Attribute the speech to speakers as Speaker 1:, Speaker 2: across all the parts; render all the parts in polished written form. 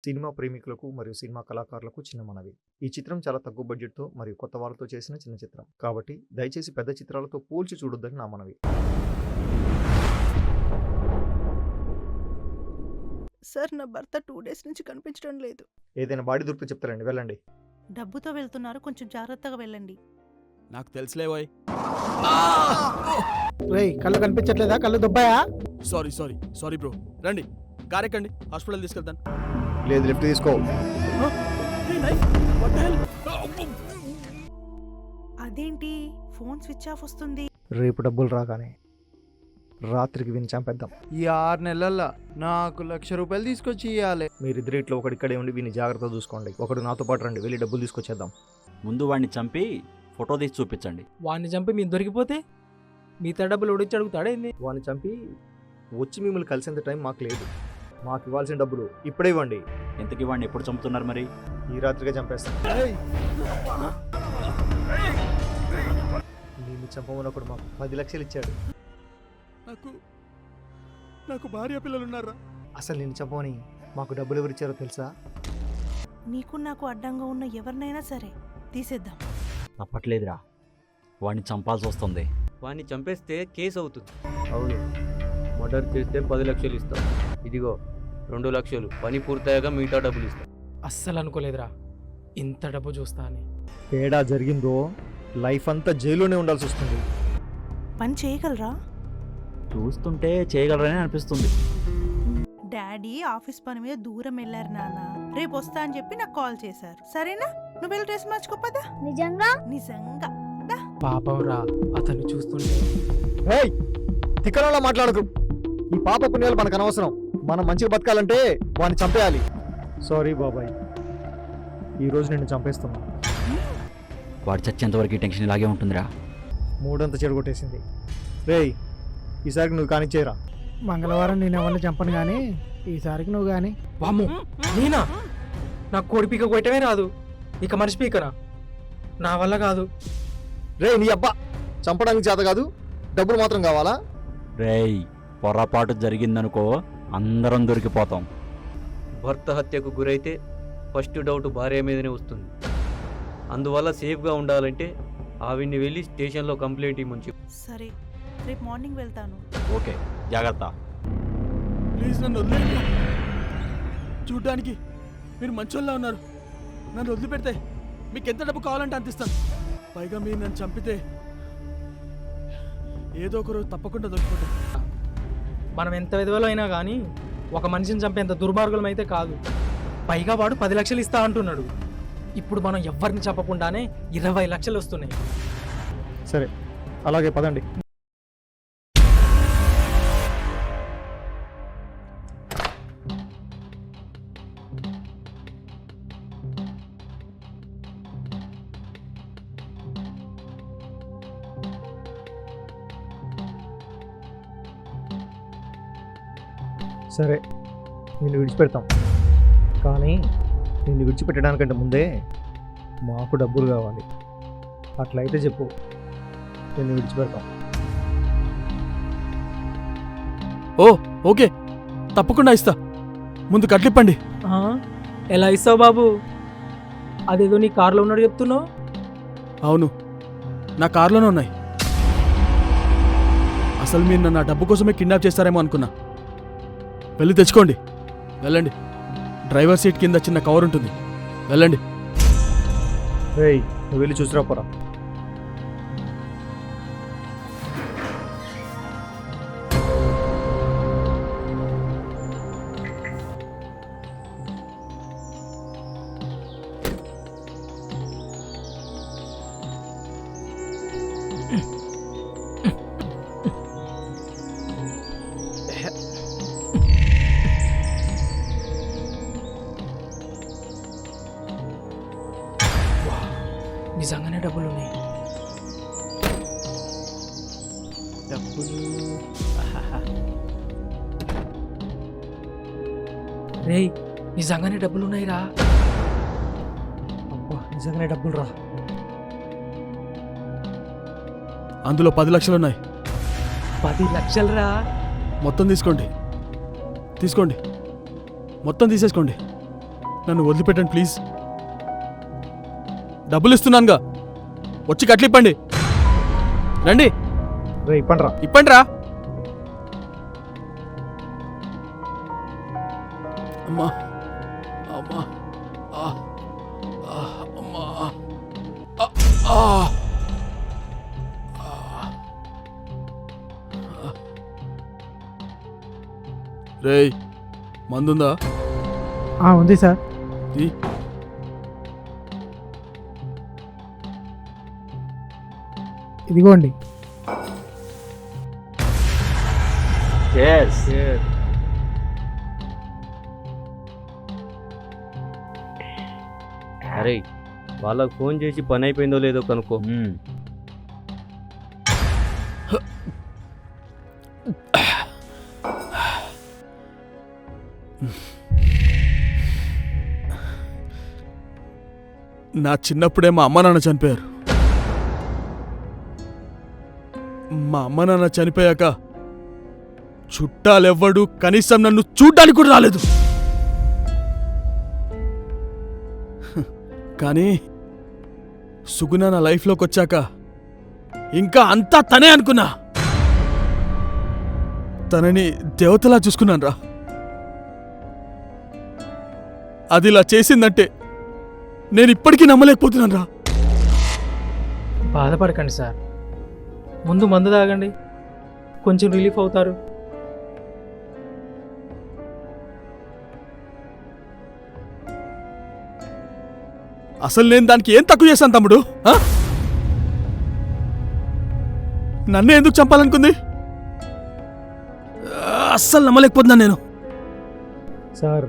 Speaker 1: Cinema ప్రేమికులకు మరియు cinema కళాకారులకు చిన్న మనవి. ఈ చిత్రం చాలా తక్కువ బడ్జెట్‌తో మరియు కొత్త వారితో చేసిన చిన్న చిత్రం. కాబట్టి దయచేసి పెద్ద చిత్రాలతో పోల్చి చూడొద్దని నా మనవి.
Speaker 2: సార్, నా భర్త 2 డేస్ నుంచి కనిపించడం లేదు.
Speaker 1: ఏదైనా బాడీ దొరికితే చెప్తారండి, వెళ్ళండి.
Speaker 2: డబ్బుతో వెళ్తున్నారు, కొంచెం జాగ్రత్తగా వెళ్ళండి.
Speaker 3: నాకు తెలుసులేవోయ్.
Speaker 4: రేయ్, కళ్ళు కనిపించట్లేదా? కళ్ళు దుబ్బాయా?
Speaker 3: Sorry bro. రండి, కారెక్కండి, హాస్పిటల్ తీసుకెళ్తాను.
Speaker 1: లేదు, లిఫ్ట్ తీసుకో.
Speaker 2: అదేంటి ఫోన్ స్విచ్ ఆఫ్ వస్తుంది?
Speaker 1: రేపు డబ్బులు రాగానే రాత్రికి విని చంపేద్దాం.
Speaker 4: ఈ 6 నెలల్లో నాకు ₹1,00,000 తీసుకొచ్చి ఇవ్వాలి.
Speaker 1: మీరిద్దరు ఇట్లా ఒకడిక్కడే ఉండి వీని జాగ్రత్తగా చూసుకోండి. ఒకడు నాతో పాటు రండి, వెళ్ళి డబ్బులు తీసుకొచ్చేద్దాం.
Speaker 5: ముందు వాడిని చంపి ఫోటో తీసి చూపించండి.
Speaker 6: వాడిని చంపి మీరు దొరికిపోతే మిగతా డబ్బులు ఉడిచి అడుగుతాడేంది?
Speaker 1: వాడిని చంపి వచ్చి మిమ్మల్ని కలిసేంత టైం మాకు లేదు. మాకు ఇవ్వాల్సిన డబ్బులు ఇప్పుడే ఇవ్వండి.
Speaker 5: ఇంతకీ వాడిని ఎప్పుడు చంపుతున్నారు మరి?
Speaker 1: ఈ రాత్రిగా చంపేస్తాం. నేను చంపమని ఒకడు మాకు 10 లక్షలు ఇచ్చాడు.
Speaker 3: నాకు భార్య పిల్లలు ఉన్నారా?
Speaker 1: అసలు నేను చంపమని మాకు డబ్బులు ఎవరు ఇచ్చారో తెలుసా?
Speaker 2: నీకు నాకు అడ్డంగా ఉన్న ఎవరినైనా సరే తీసేద్దాం.
Speaker 5: తప్పట్లేదురా, వాడిని చంపాల్సి వస్తుంది.
Speaker 7: వాడిని చంపేస్తే కేసు అవుతుంది.
Speaker 1: అవును,
Speaker 7: మర్డర్ చేస్తే 10 లక్షలు ఇస్తాం. ఇదిగో 2 లక్షలు, పని పూర్తయ్యాక మిగతా డబ్బులు ఇస్తాం.
Speaker 6: అస్సలు అనుకోలేదురా ఇంత డబ్బు చూస్తా అని.
Speaker 1: తేడా జరిగిందో లైఫ్ అంతా జైల్లోనే ఉండాల్సి వస్తుంది.
Speaker 2: పని చేయగలరా?
Speaker 5: చూస్తుంటే చేయగలరని అనిపిస్తుంది.
Speaker 2: డాడీ ఆఫీస్ పని మీద దూరం వెళ్ళారు నాన్న. రేపు వస్తా అని చెప్పి నాకు కాల్ చేశారు. సరేనా, నువ్వు వెళ్ళి డ్రెస్ మార్చుకోపదా? నిజంగా
Speaker 6: పాపం రా, అతన్ని చూస్తుంటే.
Speaker 1: ఏయ్, తిక్కనలా మాట్లాడకు. ఈ పాప పుణ్యాలు మనకు అనవసరం. మనం మంచిగా బతకాలంటే వాడిని చంపేయాలి. సారీ బాబాయ్, ఈరోజు నిన్ను చంపేస్తున్నా.
Speaker 5: వాడు చచ్చేంతవరకు ఈ టెన్షన్ ఇలాగే ఉంటుందిరా.
Speaker 1: మూడంతా చెడగొట్టేసింది. రేయ్, ఈసారికి నువ్వు కానిచ్చేయరా.
Speaker 4: మంగళవారం నేను ఎవరిని చంపను కానీ ఈసారికి నువ్వు కానీ.
Speaker 6: వామ్ము, నేనా? నాకు కోడి పీక కొట్టమే రాదు, ఇక మనిషి పీకనా? నా వల్ల కాదు.
Speaker 1: రేయ్, నీ అబ్బా, చంపడానికి చేత కాదు, డబ్బులు మాత్రం కావాలా?
Speaker 5: రేయ్, పొరపాటు జరిగిందనుకో అందరం దొరికిపోతాం.
Speaker 7: భర్త హత్యకు గురైతే ఫస్ట్ డౌట్ భార్య మీదనే వస్తుంది. అందువల్ల సేఫ్గా ఉండాలంటే ఆవిడ్ని వెళ్ళి స్టేషన్లో కంప్లైంట్ ఇవ్వమని చెప్పు.
Speaker 2: సరే, రేపు మార్నింగ్ వెళ్తాను.
Speaker 5: ఓకే, జాగ్రత్త.
Speaker 3: ప్లీజ్ నన్ను వదిలేయండి. చూడ్డానికి మీరు మంచోళ్ళ ఉన్నారు. నన్ను వదిలిపెడితే మీకు ఎంత డబ్బు కావాలంటే అంత ఇస్తాను. పైగా మీరు నన్ను చంపితే ఏదో ఒక రోజు తప్పకుండా దొరికిపోతాం.
Speaker 6: మనం ఎంత విధవలో అయినా కానీ ఒక మనిషిని చంపేంత దుర్మార్గులం అయితే కాదు. పైగా వాడు 10 లక్షలు ఇస్తా అంటున్నాడు. ఇప్పుడు మనం ఎవరిని చంపకుండానే 20 లక్షలు వస్తున్నాయి.
Speaker 1: సరే, అలాగే పదండి. సరే, నిన్ను విడిచిపెడతాం. కానీ నిన్ను విడిచిపెట్టడానికంటే ముందే మాకు డబ్బులు కావాలి. అట్లయితే చెప్పు, నిన్ను విడిచిపెడతాం.
Speaker 3: ఓకే, తప్పకుండా ఇస్తా. ముందు కట్లిప్పండి.
Speaker 6: ఎలా ఇస్తావు బాబు? అదేదో నీ కార్లో ఉన్నాడు చెప్తున్నావు.
Speaker 3: అవును, నా కార్లోనే ఉన్నాయి. అసలు మీరు నన్ను నా డబ్బు కోసమే కిడ్నాప్ చేస్తారేమో అనుకున్నా. వెళ్ళి తెచ్చుకోండి, వెళ్ళండి. డ్రైవర్ సీట్ కింద చిన్న కవర్ ఉంటుంది, వెళ్ళండి.
Speaker 1: రేయ్, నువ్వు వెళ్ళి చూసిరా పోరా.
Speaker 6: నిజంగానే డబ్బులు ఉన్నాయి.
Speaker 1: డబ్బులు
Speaker 6: రేయ్, నిజంగానే డబ్బులు ఉన్నాయి రా.
Speaker 1: అబ్బా, నిజంగానే డబ్బులు రా.
Speaker 3: అందులో 10 లక్షలున్నాయి.
Speaker 6: 10 లక్షలు రా.
Speaker 3: మొత్తం తీసుకోండి, మొత్తం తీసేసుకోండి. నన్ను వదిలిపెట్టండి ప్లీజ్. డబ్బులు ఇస్తున్నానుగా, వచ్చి కట్లిప్పండి. రండి,
Speaker 1: రే ఇప్పండ్రా.
Speaker 3: ఇప్పండి రా. అమ్మా అమ్మా ఆ, ఆ, అమ్మా ఆ, ఆ. రేయ్, మందుందా?
Speaker 4: ఉంది సార్.
Speaker 3: తీ.
Speaker 4: ఇదిగోండి.
Speaker 7: అరే, వాళ్ళకు ఫోన్ చేసి పని అయిపోయిందో లేదో కనుక్కో.
Speaker 3: నా చిన్నప్పుడే మా అమ్మ నాన్న చనిపోయారు. మా అమ్మ నాన్న చనిపోయాక చుట్టాలెవ్వడు కనీసం నన్ను చూడ్డానికి కూడా రాలేదు. కానీ సుగుణ నా లైఫ్లోకి వచ్చాక ఇంకా అంతా తనే అనుకున్నా. తనని దేవతలా చూసుకున్నాను రా. అది ఇలా చేసిందంటే నేను ఇప్పటికీ నమ్మలేకపోతున్నాను రా.
Speaker 6: బాధపడకండి సార్, ముందు మందు తాగండి, కొంచెం రిలీఫ్ అవుతారు.
Speaker 3: అసలు నేను దానికి ఏం తక్కువ చేశాను తమ్ముడు? ఆ? నన్నే ఎందుకు చంపాలనుకుంది? అస్సలు నమ్మలేకపోతున్నాను నేను.
Speaker 1: సార్,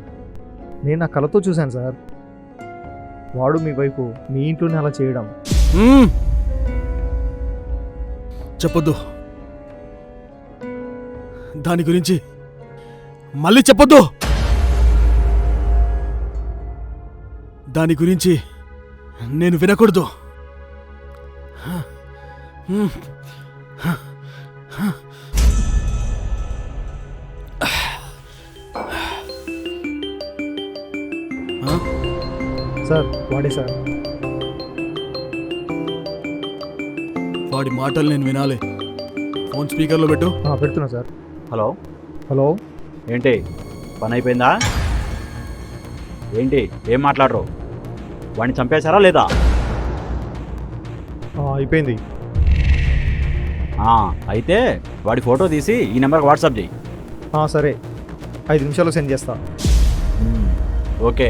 Speaker 1: నేను నా కళ్ళతో చూశాను సార్. వాడు మీ వైపు మీ ఇంట్లోనే అలా చేయడం.
Speaker 3: చెప్పొద్దు, దాని గురించి మళ్ళీ చెప్పొద్దు. దాని గురించి నేను వినకూడదు.
Speaker 1: సార్, వాడే సార్.
Speaker 3: వాడి మాటలు నేను వినాలి. ఫోన్ స్పీకర్లో పెట్టు.
Speaker 1: పెడుతున్నా సార్.
Speaker 5: Hello
Speaker 1: hello.
Speaker 5: ఏంటి, పని అయిపోయిందా ఏంటి? ఏం మాట్లాడరు? వాడిని చంపేశారా లేదా?
Speaker 1: అయిపోయింది.
Speaker 5: అయితే వాడి ఫోటో తీసి ఈ నెంబర్కి వాట్సాప్ చేయి.
Speaker 1: సరే, 5 నిమిషాల్లో సెండ్ చేస్తా.
Speaker 5: ఓకే,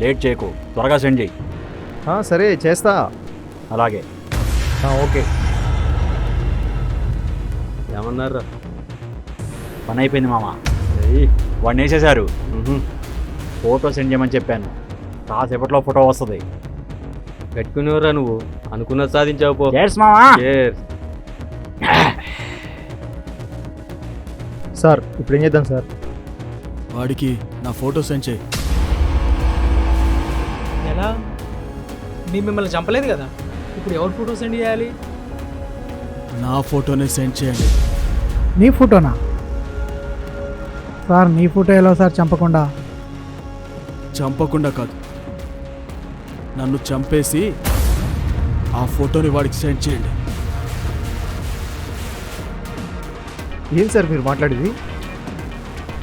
Speaker 5: లేట్ చేయకు, త్వరగా సెండ్ చేయి.
Speaker 1: సరే చేస్తా.
Speaker 5: అలాగే.
Speaker 1: ఓకే.
Speaker 7: ఏమన్నారా?
Speaker 5: పని అయిపోయింది మామ. వాడిని వేసేశారు. ఫోటో సెండ్ చేయమని చెప్పాను, కాసేపట్లో ఫోటో వస్తుంది.
Speaker 7: పెట్టుకునేవరా నువ్వు? అనుకున్నది సాధించావు పో.
Speaker 5: చేర్స్ మామా.
Speaker 7: Cheers.
Speaker 1: సార్, ఇప్పుడు ఏం చేద్దాం సార్?
Speaker 3: వాడికి నా ఫోటో సెండ్ చేయి.
Speaker 6: ఎలా? మిమ్మల్ని చంపలేదు కదా, ఇప్పుడు ఎవరు ఫోటో సెండ్ చేయాలి?
Speaker 3: నా ఫోటోనే సెండ్ చేయండి.
Speaker 4: నీ ఫోటోనా సార్? నీ ఫోటో ఎలా సార్ చంపకుండా?
Speaker 3: చంపకుండా కాదు, నన్ను చంపేసి ఆ ఫోటోని వాడికి సెండ్ చేయండి.
Speaker 1: ఏం సార్ మీరు మాట్లాడేది?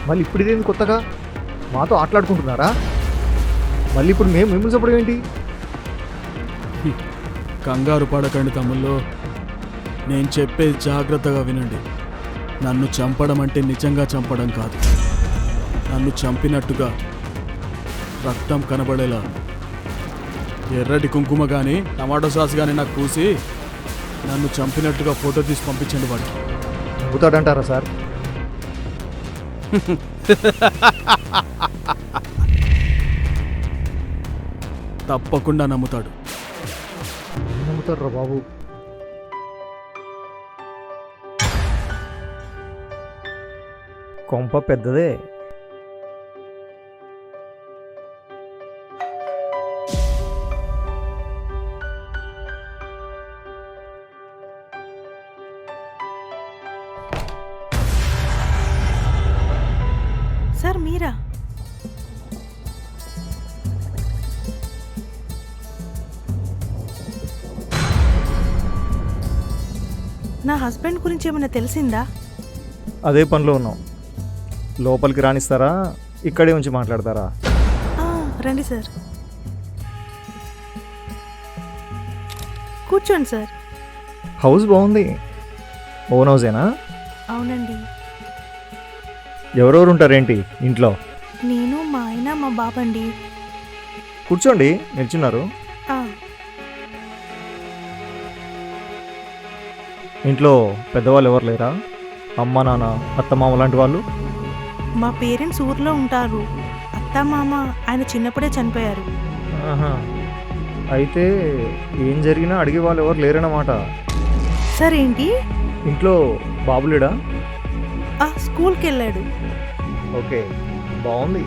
Speaker 1: మళ్ళీ ఇప్పుడు ఇదేంది కొత్తగా? మాతో ఆటలాడుకుంటున్నారా? మళ్ళీ ఇప్పుడు మేము మిమ్మల్ని చెప్పడం ఏంటి?
Speaker 3: కంగారు పడకండి తమ్ముళ్ళు, నేను చెప్పేది జాగ్రత్తగా వినండి. నన్ను చంపడం అంటే నిజంగా చంపడం కాదు. నన్ను చంపినట్టుగా రక్తం కనబడేలా ఎర్రటి కుంకుమ కానీ టమాటో సాస్ కానీ నాకు పూసి నన్ను చంపినట్టుగా ఫోటో తీసి పంపించండి వాడికి.
Speaker 1: నవ్వుతాడంటారా సార్?
Speaker 3: తప్పకుండా నమ్ముతాడు.
Speaker 1: నమ్ముతారా బాబు? కొంప పెద్దదే.
Speaker 2: సార్ మీరా? నా హస్బెండ్ గురించి ఏమైనా తెలిసిందా?
Speaker 1: అదే పనిలో ఉన్నాం. లోపలికి రానిస్తారా, ఇక్కడే ఉంచి మాట్లాడతారా?
Speaker 2: ఆ, రండి సార్, కూర్చోండి సార్.
Speaker 1: హౌస్ బాగుంది. ఓన్ హౌసేనా?
Speaker 2: అవునండి,
Speaker 1: ఎవరెవరు ఉంటారేంటి ఇంట్లో?
Speaker 2: నేను, మా ఆయన, మా బాబండి.
Speaker 1: కూర్చోండి, నిల్చున్నారు.
Speaker 2: ఆ,
Speaker 1: ఇంట్లో పెద్దవాళ్ళు ఎవరు లేరా? అమ్మ, నాన్న, అత్తమామ లాంటి వాళ్ళు?
Speaker 2: మా పేరెంట్స్ ఊర్లో ఉంటారు. అత్త మామ ఆయన చిన్నప్పుడే చనిపోయారు.
Speaker 1: ఆహా. అయితే ఏం జరిగినా అడిగే వాళ్ళు ఎవరు లేరన్నమాట.
Speaker 2: సార్ ఏంటి?
Speaker 1: ఇంట్లో బాబులేడా?
Speaker 2: స్కూల్కి వెళ్ళాడు.
Speaker 1: ఓకే, బాగుంది.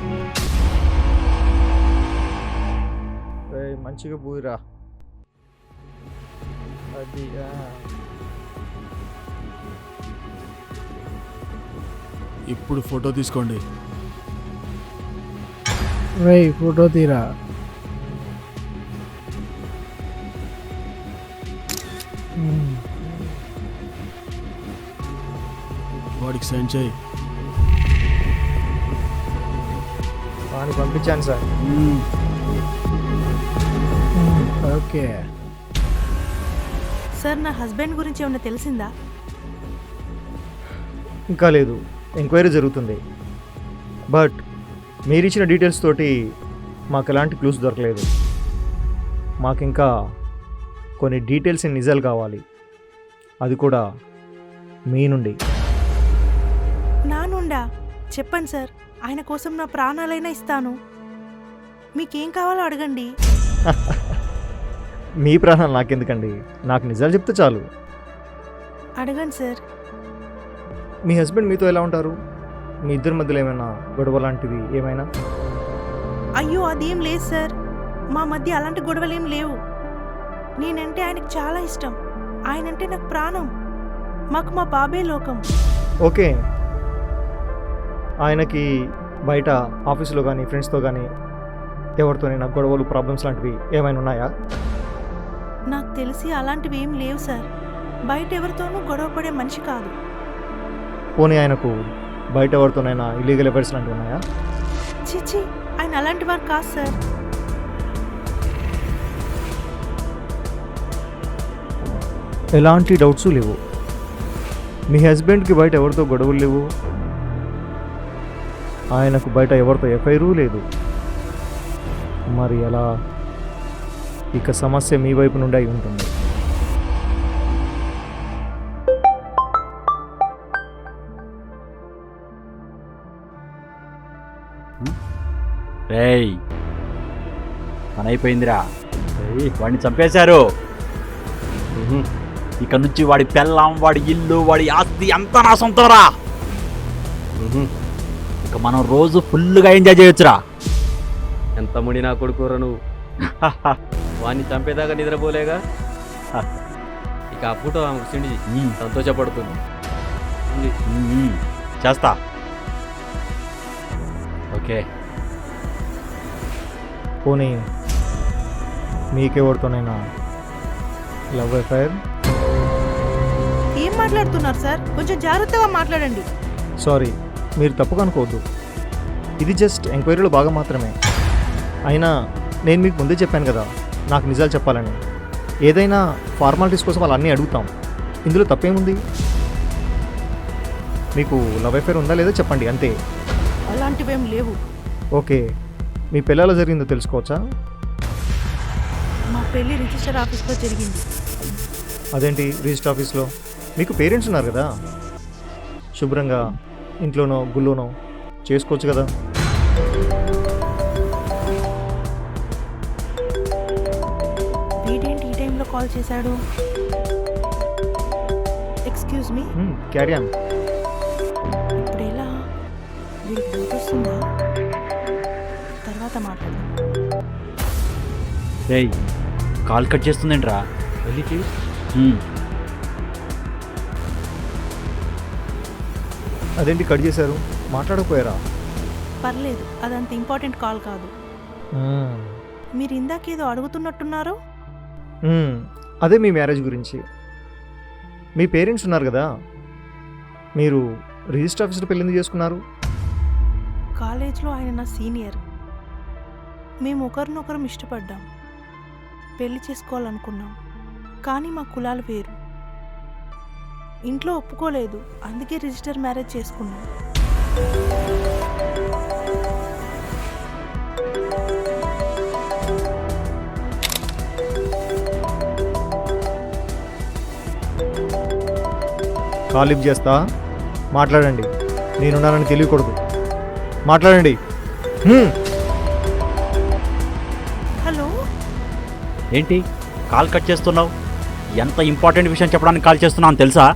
Speaker 1: ఏయ్, మంచిగా పూయిరా. అది
Speaker 3: ఇప్పుడు ఫోటో తీసుకోండి.
Speaker 4: రేయ్ ఫోటో తీరా.
Speaker 3: వాడికి సెండ్ చేయి.
Speaker 1: వాడిని పంపించాను సార్.
Speaker 4: ఓకే.
Speaker 2: సార్ నా హస్బెండ్ గురించి ఏమైనా తెలిసిందా?
Speaker 1: ఇంకా లేదు, ఎంక్వైరీ జరుగుతుంది. బట్ మీరు ఇచ్చిన డీటెయిల్స్ తోటి మాకు ఎలాంటి క్లూస్ దొరకలేదు. మాకు ఇంకా కొన్ని డీటెయిల్స్ నిజాలు కావాలి, అది కూడా మీ నుండి.
Speaker 2: నా నుండా? చెప్పండి సార్, ఆయన కోసం నా ప్రాణాలైనా ఇస్తాను. మీకేం కావాలో అడగండి.
Speaker 1: మీ ప్రాణాలు నాకెందుకండి, నాకు నిజాలు చెప్తే చాలు.
Speaker 2: అడగండి సార్.
Speaker 1: మీ హస్బెండ్ మీతో ఎలా ఉంటారు? మీ ఇద్దరి మధ్యలో ఏమైనా గొడవ లాంటివి ఏమైనా?
Speaker 2: అయ్యో అదేం లేదు సార్, మా మధ్య అలాంటి గొడవలేం లేవు. నేనంటే ఆయనకు చాలా ఇష్టం. ఆయనంటే నాకు ప్రాణం. మాకు మా బాబే లోకం.
Speaker 1: ఓకే, ఆయనకి బయట ఆఫీసులో కానీ ఫ్రెండ్స్తో కానీ ఎవరితోనైనా గొడవలు, ప్రాబ్లమ్స్ లాంటివి ఏమైనా ఉన్నాయా?
Speaker 2: నాకు తెలిసి అలాంటివి ఏం లేవు సార్. బయట ఎవరితోనూ గొడవ పడే మనిషి కాదు.
Speaker 1: పోనీ ఆయనకు బయట ఎవరితోనైనా ఇల్లీగల్ అఫైర్స్ లాంటివి ఉన్నాయా?
Speaker 2: చిచి, ఆయన అలాంటి వారు కాదు సార్.
Speaker 1: ఎలాంటి డౌట్స్ లేవు. మీ హస్బెండ్కి బయట ఎవరితో గొడవలు లేవు, ఆయనకు బయట ఎవరితో ఎఫ్ఐఆర్ లేదు. మరి ఎలా? ఇక సమస్య మీ వైపు నుండి అయి ఉంటుంది.
Speaker 5: రేయ్, పని అయిపోయిందిరా. వాడిని చంపేశారు. ఇక నుంచి వాడి పెళ్ళాం, వాడి ఇల్లు, వాడి ఆస్తి అంతా నా సొంతరా. ఇక మనం రోజు ఫుల్గా ఎంజాయ్ చేయొచ్చురా.
Speaker 7: ఎంత ముడి నా కొడుకురా నువ్వు. వాడిని చంపేదాకా నిద్రపోలేగా. ఇక ఆ ఫోటో ఆమెకు సిండి సంతోషపడుతుంది.
Speaker 5: చేస్తా. ఓకే.
Speaker 1: పోనీ మీకెవరితోనైనా లవ్ అఫైర్?
Speaker 2: ఏం మాట్లాడుతున్నారు సార్? కొంచెం జాగ్రత్తగా మాట్లాడండి.
Speaker 1: సారీ, మీరు తప్పుగా అనుకోవద్దు. ఇది జస్ట్ ఎంక్వైరీలో భాగం మాత్రమే. అయినా నేను మీకు ముందే చెప్పాను కదా, నాకు నిజాలు చెప్పాలని. ఏదైనా ఫార్మాలిటీస్ కోసం అలా అన్నీ అడుగుతాం. ఇందులో తప్పేముంది? మీకు లవ్ అఫైర్ ఉందా లేదా చెప్పండి, అంతే.
Speaker 2: అలాంటివేం లేవు.
Speaker 1: ఓకే, మీ పిల్లలు జరిగిందో తెలుసుకోవచ్చా?
Speaker 2: మా పెళ్లి రిజిస్టర్ ఆఫీస్లో జరిగింది.
Speaker 1: అదేంటి రిజిస్టర్ ఆఫీస్లో? మీకు పేరెంట్స్ ఉన్నారు కదా, శుభ్రంగా ఇంట్లోనో గుళ్ళోనో చేసుకోవచ్చు కదా.
Speaker 2: వీడేంటి ఈ టైంలో కాల్ చేశాడు? Excuse me,
Speaker 1: carry on.
Speaker 2: ఇప్పుడు ఎలా? వీడికి గుర్తొస్తుందా? తర్వాత మాట్లాడదాం.
Speaker 5: రేయ్, కాల్ కట్ చేస్తుందేంట్రా?
Speaker 7: వెళ్ళి చెయ్యి.
Speaker 1: అదేంటి కట్ చేశారు? మాట్లాడకపోయారా?
Speaker 2: పర్లేదు, అదంత ఇంపార్టెంట్ కాల్ కాదు. మీరు ఇందాకేదో అడుగుతున్నట్టున్నారు.
Speaker 1: అదే మీ మ్యారేజ్ గురించి. మీ పేరెంట్స్ ఉన్నారు కదా, మీరు రిజిస్టర్ ఆఫీసర్ పెళ్ళి ఎందుకు చేసుకున్నారు?
Speaker 2: కాలేజ్లో ఆయన నా సీనియర్. మేము ఒకరినొకరం ఇష్టపడ్డాం, పెళ్లి చేసుకోవాలనుకున్నాం. కానీ మా కులాలు వేరు, ఇంట్లో ఒప్పుకోలేదు. అందుకే రిజిస్టర్ మ్యారేజ్ చేసుకున్నాం.
Speaker 1: కాల్ లిఫ్ట్ చేస్తా, మాట్లాడండి. నేనున్నానని తెలియకూడదు, మాట్లాడండి.
Speaker 2: హలో,
Speaker 5: ఏంటి కాల్ కట్ చేస్తున్నావు? ఎంత ఇంపార్టెంట్ విషయం చెప్పడానికి కాల్ చేస్తున్నావు తెలుసా?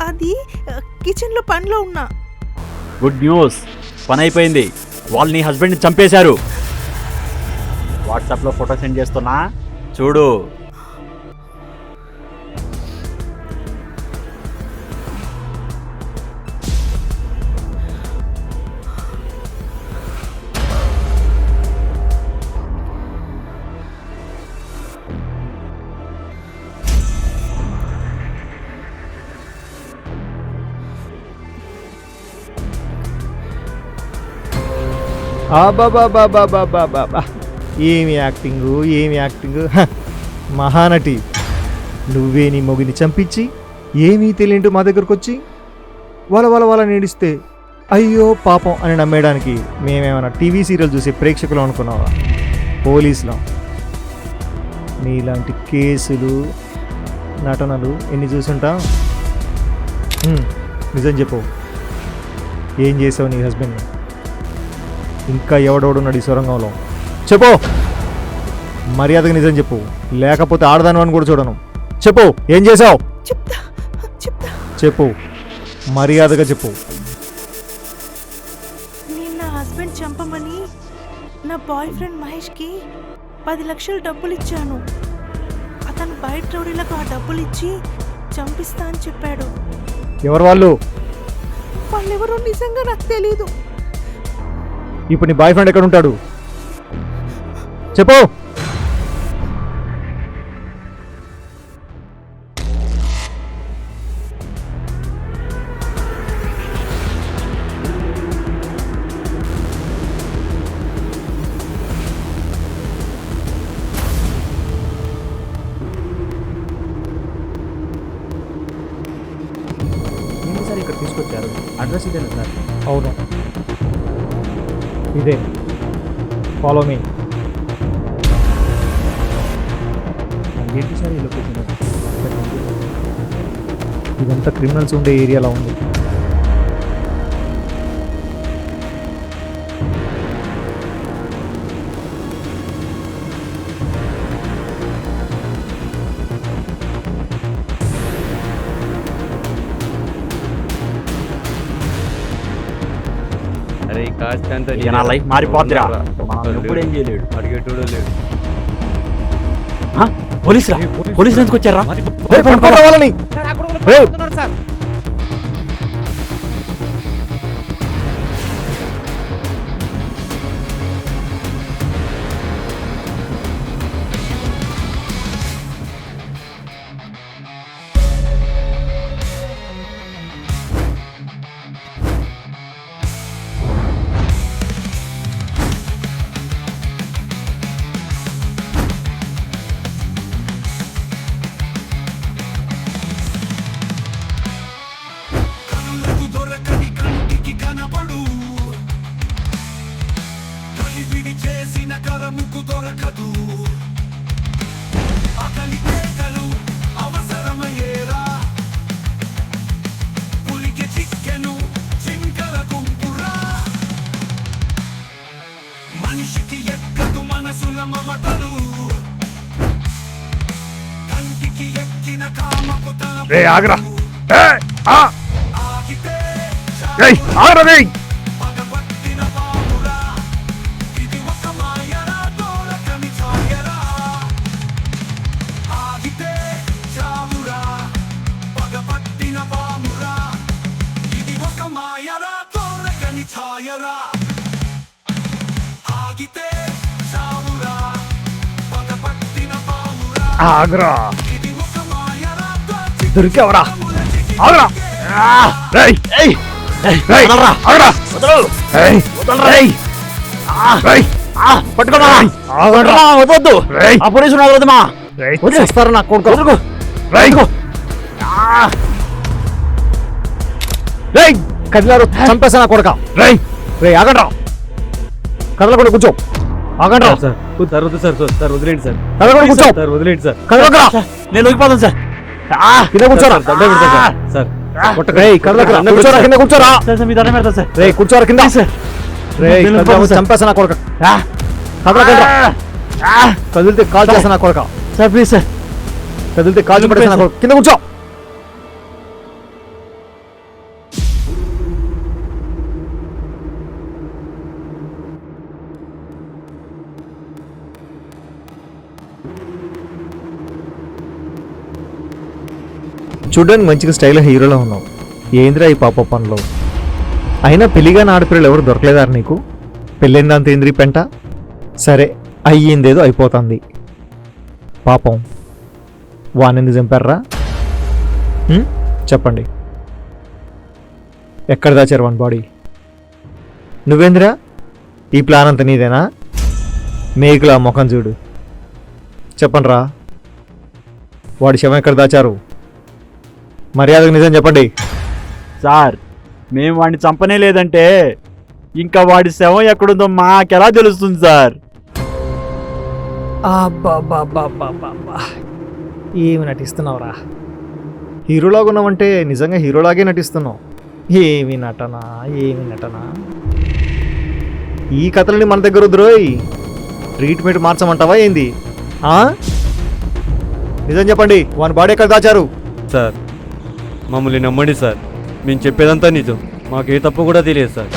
Speaker 2: అది కిచెన్లో పనిలో ఉన్నా.
Speaker 5: గుడ్ న్యూస్, పని అయిపోయింది. వాళ్ళు నీ హస్బెండ్ని చంపేశారు. వాట్సాప్లో ఫోటో సెండ్ చేస్తున్నా, చూడు.
Speaker 1: బాబా, ఏమి యాక్టింగు, ఏమి యాక్టింగు. మహానటి, నువ్వే నీ మొగిని చంపించి ఏమీ తెలియంటూ మా దగ్గరకు వచ్చి వాళ్ళ నేడిస్తే అయ్యో పాపం అని నమ్మేయడానికి మేమేమైనా టీవీ సీరియల్ చూసే ప్రేక్షకులు అనుకున్నావా? పోలీసులం. నీలాంటి కేసులు, నటనలు ఎన్ని చూసుంటాం. నిజం చెప్పు, ఏం చేసావు నీ హస్బెండ్ని? ఇంకా ఎవడెవడున్నాడు ఈ సొరంగంలో? చెప్పు, మర్యాదగా నిజం చెప్పు, లేకపోతే ఆడదాను అని కూడా చూడను. చెప్పు, ఏం చేసావు?
Speaker 2: చెప్తా చెప్తా
Speaker 1: చెప్పు, మర్యాదగా చెప్పు.
Speaker 2: నేను నా హస్బెండ్ చంపమని నా బాయ్ ఫ్రెండ్ మహేష్కి 10 లక్షలు డబ్బులు ఇచ్చాను. అతను బయట రౌడీలకు ఆ డబ్బులు ఇచ్చి చంపిస్తా అని చెప్పాడు.
Speaker 1: ఎవరు వాళ్ళు?
Speaker 2: వాళ్ళెవరో నిజంగా నాకు తెలీదు.
Speaker 1: ఇప్పుడు నీ బాయ్ ఫ్రెండ్ ఎక్కడ ఉంటాడు? చెప్పు.
Speaker 5: ఏంటి సార్ ఇక్కడ తీసుకొచ్చారు? అడ్రస్ ఇదేనా సార్?
Speaker 1: అవును, ఇదే. Follow me.
Speaker 5: ఏంటి సార్ ఈ లొకేషన్?
Speaker 1: ఇదంతా క్రిమినల్స్ ఉండే ఏరియాలో ఉంది.
Speaker 7: అరే కాస్ట్ అంతా
Speaker 5: ఇక నా లైఫ్ మారిపోద్దిరా. మనం ఎప్పుడు ఏం చేయలేడు.
Speaker 7: అడిగేటోడు లేడు.
Speaker 5: పోలీసురా, పోలీసులు ఎందుకు వచ్చారా?
Speaker 1: వాళ్ళని
Speaker 8: మనిషికి ఎక్కదు మనసుల మమతలు, కంటికి ఎక్కిన కామపు
Speaker 1: ఆగరా.
Speaker 8: ఆగితే పగబట్టిన పామురా, ఇది ఒక మాయరా తోలకని ఛాయరా. ఆగితే చావురా, పగబట్టిన పామురా, ఇది ఒక మాయరా తోలకని ఛాయరా. ఆగితే చావురా, పగబట్టిన పామురా,
Speaker 1: ఆగరా.
Speaker 8: ఇది ఒక మాయరా తోలకని
Speaker 1: దొరికావరా ఆగరా రేయ్ ఏయ్ రేయ్ ఆగరా వదలు ఏయ్ రేయ్ రేయ్
Speaker 5: పట్టుకోమా
Speaker 1: ఆగరా
Speaker 5: వద్దు
Speaker 1: రేయ్
Speaker 5: ఆ పోలీసులు నాకు వద్దమా
Speaker 1: రేయ్ వదిలేస్తారా నా కొడుకు రేయ్ రేయ్ కదిలారు చంపేసా నా కొడుక రేయ్ రేయ్ ఆగండ్రా కదలకుండా కూర్చో ఆగండ్రా
Speaker 7: సార్ వద్దు సార్ సార్ వదిలేండి సార్
Speaker 1: కదలకుండా కూర్చో
Speaker 7: సార్ వదిలేండి సార్
Speaker 1: కదలకరా
Speaker 5: నేను లొంగిపోతాను సార్
Speaker 1: కింద కూర్చోరా
Speaker 7: సార్
Speaker 1: రేయ్ కదలకరా కూర్చోరా కింద కూర్చోరా
Speaker 5: సార్ సార్ మీ దండం పెడతాను సార్
Speaker 1: రేయ్ కూర్చోరా కింద రేయ్ కదిలారు చంపేసా నా కొడుక కదలకుండా కదిలితే కాల్ చేస్తా నా కొడుక
Speaker 5: సార్ ప్లీజ్ సార్
Speaker 1: కదిలితే కాల్ పడేసా నా కొడుక కింద కూర్చో చూడడానికి మంచిగా స్టైల్ హీరోలో ఉన్నావు ఏంద్రా ఈ పాప పనులు అయినా పెళ్లిగా ఆడపిల్లలు ఎవరు దొరకలేదారు నీకు పెళ్ళైందంత ఏంద్రీ పెంట సరే అయ్యిందేదో అయిపోతుంది పాపం వానెందుకు చంపారా చెప్పండి ఎక్కడ దాచారు వన్ బాడీ నువ్వేంద్రా ఈ ప్లాన్ అంతా నీదేనా మేకులా ముఖం చూడు చెప్పండి రా వాడి శవం ఎక్కడ దాచారు మర్యాదకు నిజం చెప్పండి
Speaker 5: సార్ మేము వాడిని చంపనే లేదంటే ఇంకా వాడి శవం ఎక్కడుందో మాకెలా తెలుస్తుంది సార్
Speaker 1: ఏమి నటిస్తున్నావురా హీరోలాగా ఉన్నావంటే నిజంగా హీరోలాగే నటిస్తున్నావు ఏమి నటన ఈ కథలని మన దగ్గర వద్దురోయ్ ట్రీట్మెంట్ మార్చమంటావా ఏంది నిజం చెప్పండి వాని బాడీ ఎక్కడ దాచారు
Speaker 7: సార్ మమ్మల్ని నమ్మండి సార్ మేము చెప్పేదంతా నిజం మాకే తప్పు కూడా తెలియదు సార్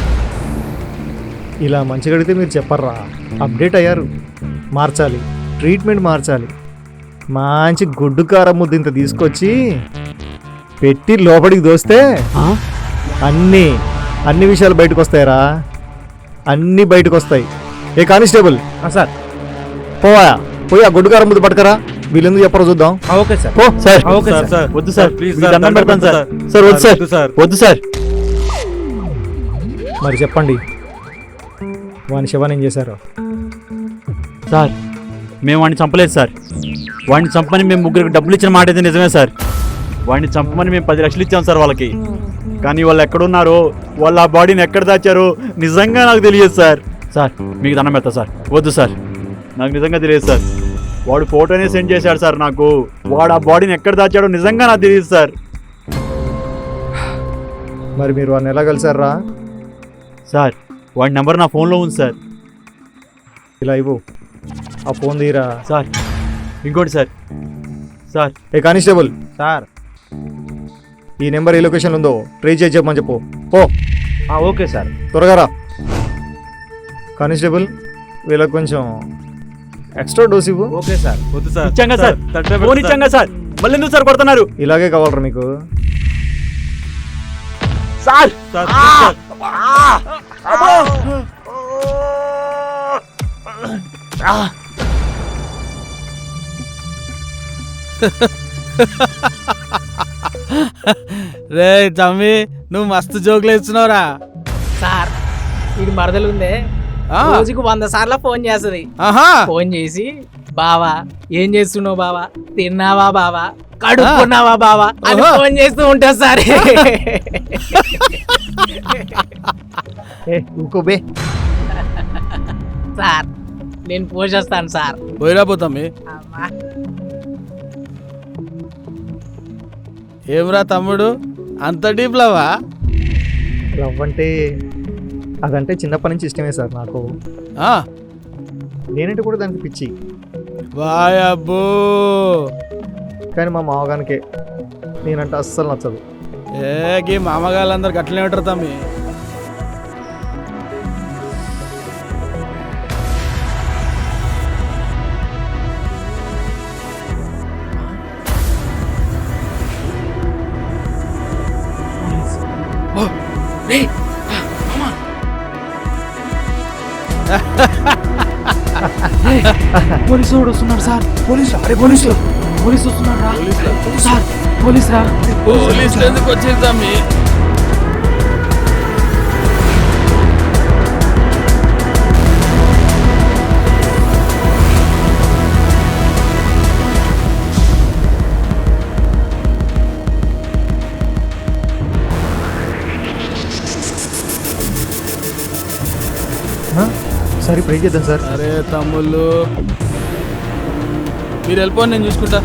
Speaker 1: ఇలా మంచిగా అడిగితే మీరు చెప్పర్రా అప్డేట్ అయ్యారు మార్చాలి ట్రీట్మెంట్ మార్చాలి మంచి గుడ్డు కారం ముద్ద ఇంత తీసుకొచ్చి పెట్టి లోపలికి దోస్తే అన్ని విషయాలు బయటకు వస్తాయరా అన్నీ బయటకు వస్తాయి ఏ కానిస్టేబుల్
Speaker 6: సార్
Speaker 1: పోయి ఆ గుడ్డు కారం ముద్ద పట్టుకరా వీళ్ళెందుకు చెప్పరో చూద్దాం
Speaker 6: ఓకే సార్
Speaker 1: పో సార్
Speaker 6: ఓకే సార్
Speaker 5: వద్దు సార్
Speaker 7: ప్లీజ్
Speaker 5: మీకు దండం పెడతాను సార్
Speaker 1: సార్ వద్దు సార్
Speaker 7: సార్
Speaker 5: వద్దు సార్
Speaker 1: మరి చెప్పండి వాని శవాన్ని ఏం చేశారు
Speaker 5: సార్ మేము వాడిని చంపలేదు సార్ వాడిని చంపని మేము ముగ్గురికి డబ్బులు ఇచ్చిన మాట అయితే నిజమే సార్ వాడిని చంపమని మేము 10 లక్షలు ఇచ్చాం సార్ వాళ్ళకి కానీ వాళ్ళు ఎక్కడున్నారో వాళ్ళు ఆ బాడీని ఎక్కడ దాచారో నిజంగా నాకు తెలియదు సార్ సార్ మీకు దండం పెడతా సార్ వద్దు సార్ నాకు నిజంగా తెలియదు సార్ వాడు ఫోటోనే సెండ్ చేశాడు సార్ నాకు వాడు ఆ బాడీని ఎక్కడ దాచాడో నిజంగా నాకు తెలియదు సార్
Speaker 1: మరి మీరు వాడిని ఎలా కలిసారా
Speaker 5: సార్ వాడి నెంబర్ నా ఫోన్లో ఉంది సార్
Speaker 1: ఇలా ఇవ్వు ఆ ఫోన్ తీరా
Speaker 5: సార్ ఇంకోటి సార్ సార్
Speaker 1: ఏ కానిస్టేబుల్
Speaker 6: సార్
Speaker 1: ఈ నెంబర్ ఏ లొకేషన్ ఉందో ట్రేస్ చేసి చెప్పమని చెప్పు పో
Speaker 6: ఓకే సార్
Speaker 1: త్వరగా రా కానిస్టేబుల్ వీళ్ళకి కొంచెం ఎక్స్ట్రా డోస్ ఇవ్వు
Speaker 6: ఓకే సార్
Speaker 7: వద్దు సార్
Speaker 5: ఇచ్చాంగా సార్ ఫోన్ ఇచ్చాంగా సార్ మళ్ళీ ఎందుకు సార్ కొడుతున్నారు
Speaker 1: ఇలాగే కావాలరా మీకు
Speaker 5: సార్
Speaker 7: సార్
Speaker 3: రే తమ్మి నువ్వు మస్తు జోకులు ఇస్తున్నావురా
Speaker 6: సార్ ఇది మరదలు ఉందే రోజుకు 100 సార్లు ఫోన్ చేస్తుంది
Speaker 3: ఆహా
Speaker 6: ఫోన్ చేసి బావా ఏం చేస్తున్నావు బావా తిన్నావా బావా కడుక్కున్నావా బావా అని ఫోన్ చేస్తూ ఉంటా సార్
Speaker 1: ఇంకోబే
Speaker 6: సార్ నేను పోషిస్తాను సార్
Speaker 3: పోయిరా పోతామి
Speaker 6: అమ్మా.
Speaker 3: ఏమ్రా తమ్ముడు అంత డీప్ లవా
Speaker 1: లవ్ అంటే అదంటే చిన్నప్పటి నుంచి ఇష్టమే సార్ నాకు నేనంటే కూడా దానికి పిచ్చి
Speaker 3: బాయ్ అబ్బో
Speaker 1: కానీ మా మామగానికే నేనంటే అస్సలు నచ్చదు
Speaker 3: ఏ మామగాళ్ళందరు గట్లనే ఉంటారు తమ్మి
Speaker 6: పోలీసు వస్తున్నాడు సార్ పోలీసు పోలీసు వస్తున్నారా
Speaker 3: పోలీసులా?
Speaker 6: సార్ పోలీస్ రా
Speaker 3: పోలీసులు ఎందుకు వచ్చేది తమ్మి?
Speaker 1: సార్ ఇప్పుడు ఏం చేద్దాం సార్?
Speaker 3: అరే తమ్ముళ్ళు, మీరు వెళ్ళిపోండి, నేను చూసుకుంటా.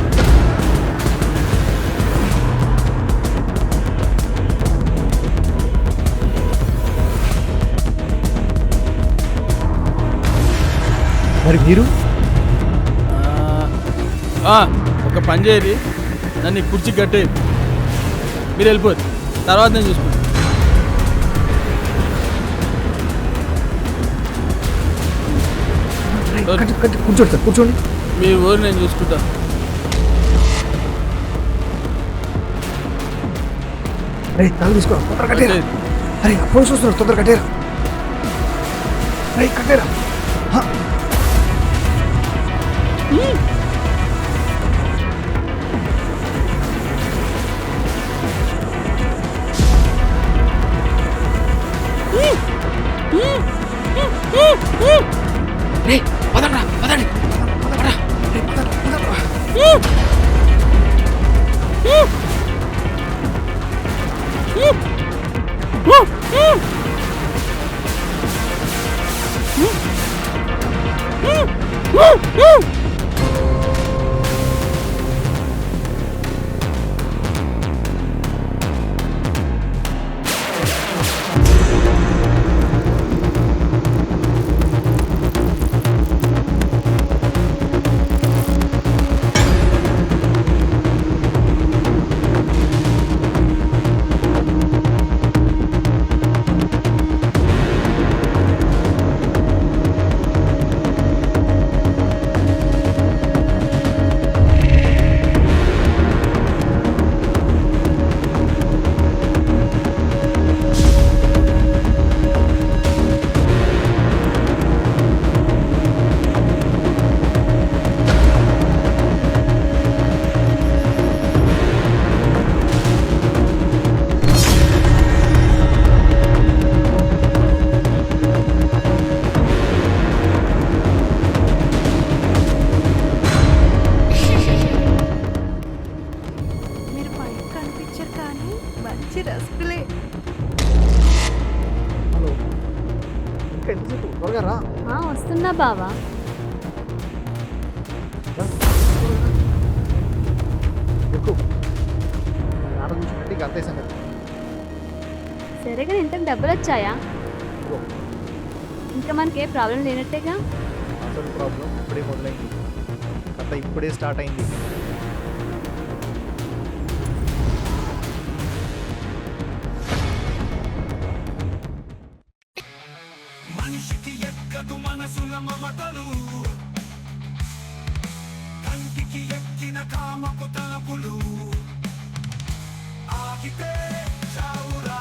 Speaker 1: మరి మీరు
Speaker 3: ఒక పని చేయరి, నన్ను ఈ కుర్చీ కట్టేది, మీరు వెళ్ళిపోద్ది, తర్వాత నేను చూసుకుంటా.
Speaker 1: కూర్చోండి సార్, కూర్చోండి.
Speaker 3: మీరు ఊరు నేను చూసుకుంటా.
Speaker 1: అరే తాగు తీసుకో, తొందరగా కట్టేరా. అరే పోలీసు వస్తున్నారు, తొందరగా కట్టేరా. అరే కట్టేరా.
Speaker 6: పదండి పదండి
Speaker 2: మీరు పైకి కనిపించారు కానీ మంచి రసగులే.
Speaker 1: హలో, ఇంకా ఎంతసేపు? త్వరగా రా.
Speaker 9: వస్తున్నా బావా.
Speaker 1: ఎక్కువ నాన్న చూసుకుంటే ఇక అంతే సంగతి.
Speaker 9: సరే కానీ ఇంతకు డబ్బులు వచ్చాయా? ఇంకా మనకి ఏ ప్రాబ్లం లేనట్టేగా.
Speaker 1: అసలు ప్రాబ్లం ఇప్పుడే మొదలైంది, కథ ఇప్పుడే స్టార్ట్ అయింది.
Speaker 8: మనిషికి ఎక్కదు మనసుల మమతలు, కంటికి ఎక్కిన కామపు తలపులు, ఆగితే చావురా.